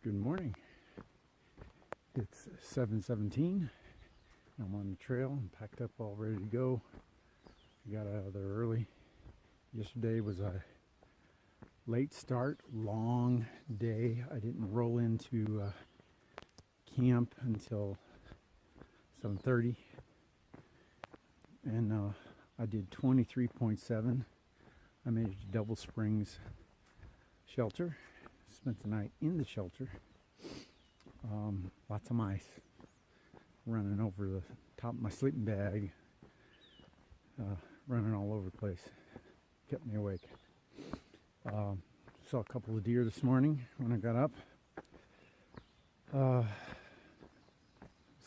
Good morning. It's 7:17. I'm on the trail. I'm packed up, all ready to go. I got out of there early. Yesterday was a late start, long day. I didn't roll into camp until 7:30, and I did 23.7. I made it to Double Springs shelter. Spent the night in the shelter. Lots of mice running over the top of my sleeping bag, running all over the place. Kept me awake. Saw a couple of deer this morning when I got up. Let's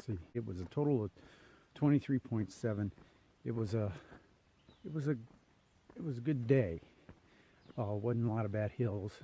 see, it was a total of 23.7. It was a good day. Wasn't a lot of bad hills.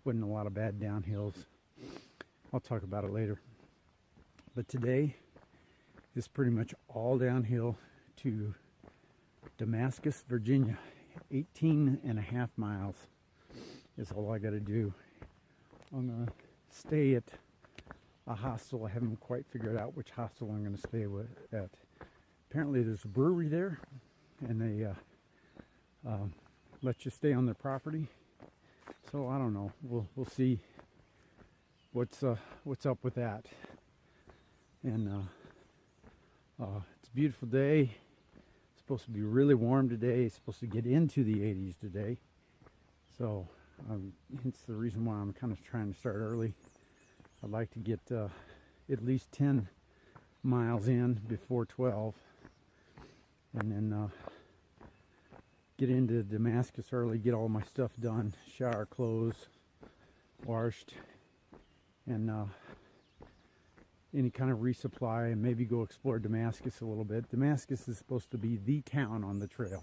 Wasn't a lot of bad downhills. I'll talk about it later. But today is pretty much all downhill to Damascus, Virginia. 18 and a half miles is all I got to do. I'm going to stay at a hostel. I haven't quite figured out which hostel I'm going to stay at. Apparently there's a brewery there, and they let you stay on their property. So I don't know. We'll see what's up with that. And it's a beautiful day. It's supposed to be really warm today. It's supposed to get into the 80s today. So hence the reason why I'm kind of trying to start early. I'd like to get at least 10 miles in before 12, and then get into Damascus early, get all my stuff done, shower, clothes, washed, and any kind of resupply, and maybe go explore Damascus a little bit. Damascus is supposed to be the town on the trail.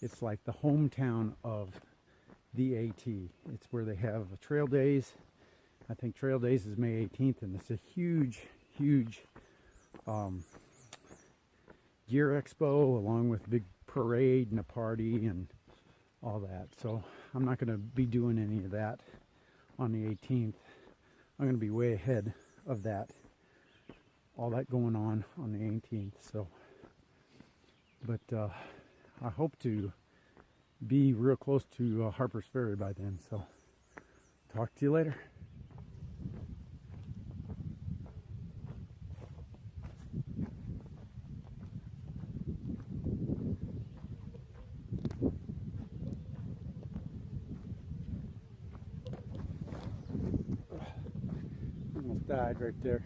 It's like the hometown of the AT. It's where they have trail days. I think trail days is May 18th, and it's a huge gear expo, along with big parade and a party and all that. So I'm not going to be doing any of that on the 18th. I'm going to be way ahead of that, all that going on the 18th. So, but I hope to be real close to Harper's Ferry by then. So talk to you later. Almost died right there.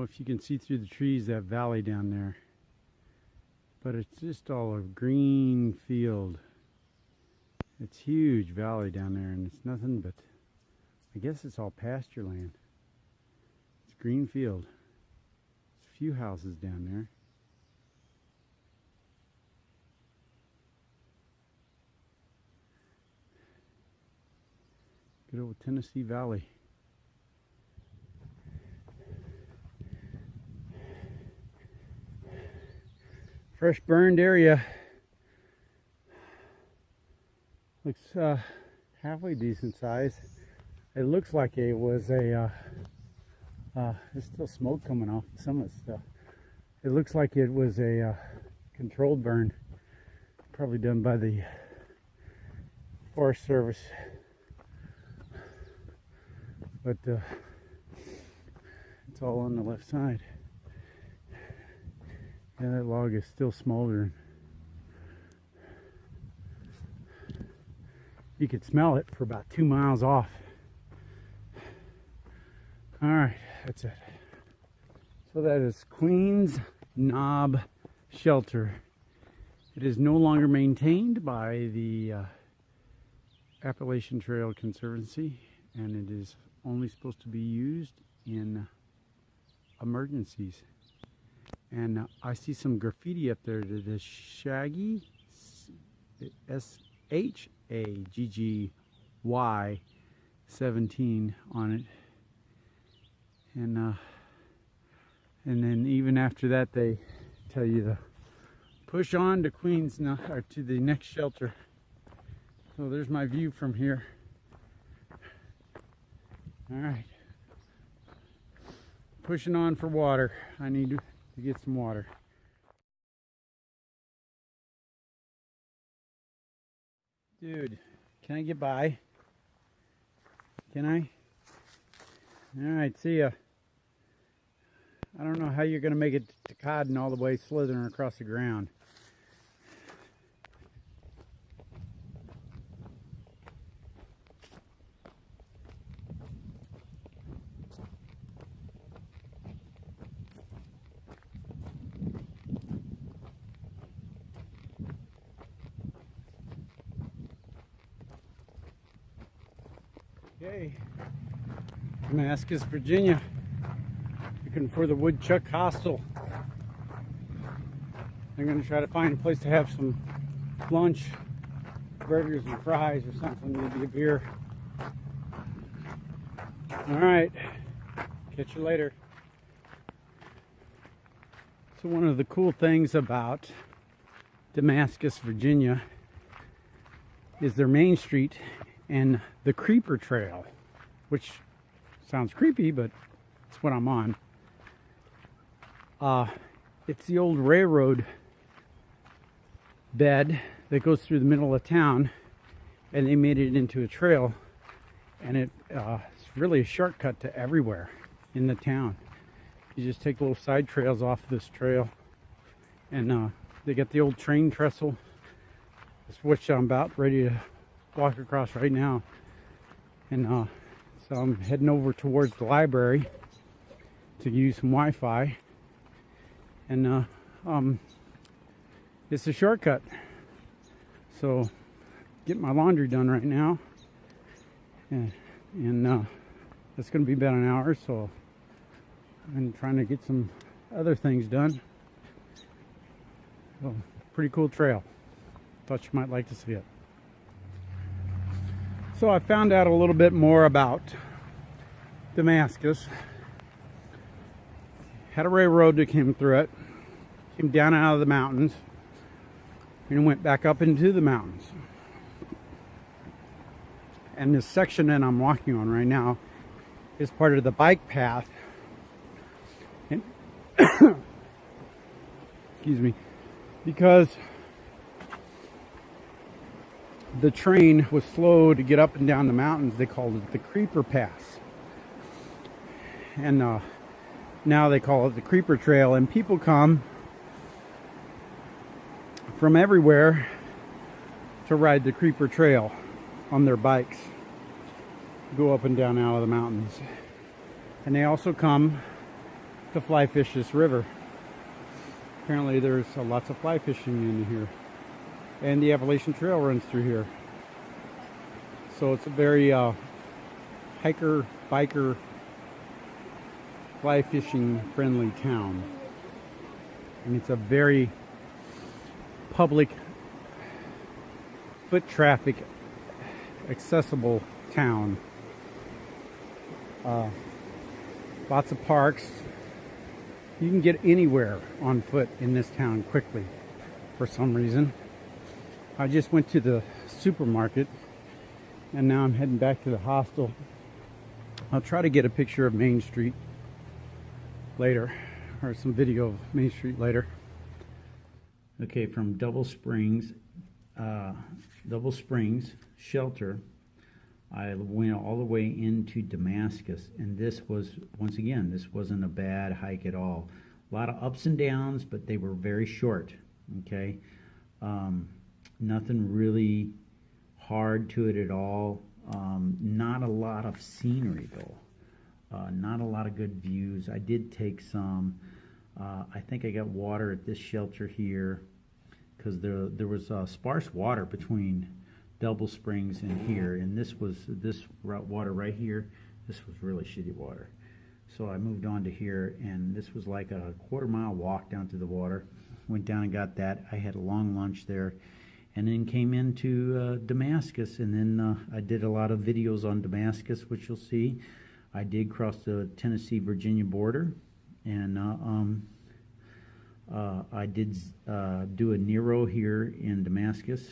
know if you can see through the trees, that valley down there. But it's just all a green field. It's huge valley down there, and it's nothing but, I guess it's all pasture land. It's green field. There's a few houses down there. Good old Tennessee Valley. Fresh burned area. Looks halfway decent size. It looks like it was a, there's still smoke coming off some of the stuff. It looks like it was a controlled burn, probably done by the Forest Service. But it's all on the left side. Yeah, that log is still smoldering. You could smell it for about 2 miles off. Alright, that's it. So that is Queen's Knob Shelter. It is no longer maintained by the Appalachian Trail Conservancy, and it is only supposed to be used in emergencies. And I see some graffiti up there that is Shaggy, SHAGGY 17 on it. And then even after that, they tell you to push on to Queens, or to the next shelter. So there's my view from here. All right, pushing on for water. I need to get some water. Dude, can I get by? Can I? All right, see ya. I don't know how you're going to make it to Cotton all the way slithering across the ground. Okay, Damascus, Virginia, looking for the Woodchuck Hostel. I'm going to try to find a place to have some lunch, burgers and fries or something, maybe a beer. All right, catch you later. So one of the cool things about Damascus, Virginia is their main street and the Creeper Trail, which sounds creepy, but it's what I'm on. It's the old railroad bed that goes through the middle of town, and they made it into a trail, and it's really a shortcut to everywhere in the town. You just take little side trails off this trail, and they got the old train trestle, which I'm about ready to walk across right now. And so I'm heading over towards the library to use some Wi-Fi, and it's a shortcut. So get my laundry done right now, and that's going to be about an hour, so I'm trying to get some other things done. So, pretty cool trail. Thought you might like to see it. So I found out a little bit more about Damascus. Had a railroad that came through it, came down out of the mountains, and went back up into the mountains. And this section that I'm walking on right now is part of the bike path. And excuse me, because the train was slow to get up and down the mountains, they called it the Creeper Pass. And now they call it the Creeper Trail, and people come from everywhere to ride the Creeper Trail on their bikes, go up and down out of the mountains. And they also come to fly fish this river. Apparently there's lots of fly fishing in here. And the Appalachian Trail runs through here. So it's a very hiker, biker, fly fishing friendly town. And it's a very public, foot traffic accessible town. Lots of parks. You can get anywhere on foot in this town quickly for some reason. I just went to the supermarket and now I'm heading back to the hostel. I'll try to get a picture of Main Street later, or some video of Main Street later. Okay, from Double Springs Shelter, I went all the way into Damascus, and this was, once again, this wasn't a bad hike at all. A lot of ups and downs, but they were very short, okay? Nothing really hard to it at all. Not a lot of scenery, though. Not a lot of good views. I did take some. I think I got water at this shelter here, because there was sparse water between Double Springs and here, and this water right here. This was really shitty water. So I moved on to here, and this was like a quarter-mile walk down to the water. Went down and got that. I had a long lunch there, and then came into Damascus, and then I did a lot of videos on Damascus, which you'll see. I did cross the Tennessee-Virginia border, and I did do a Nero here in Damascus.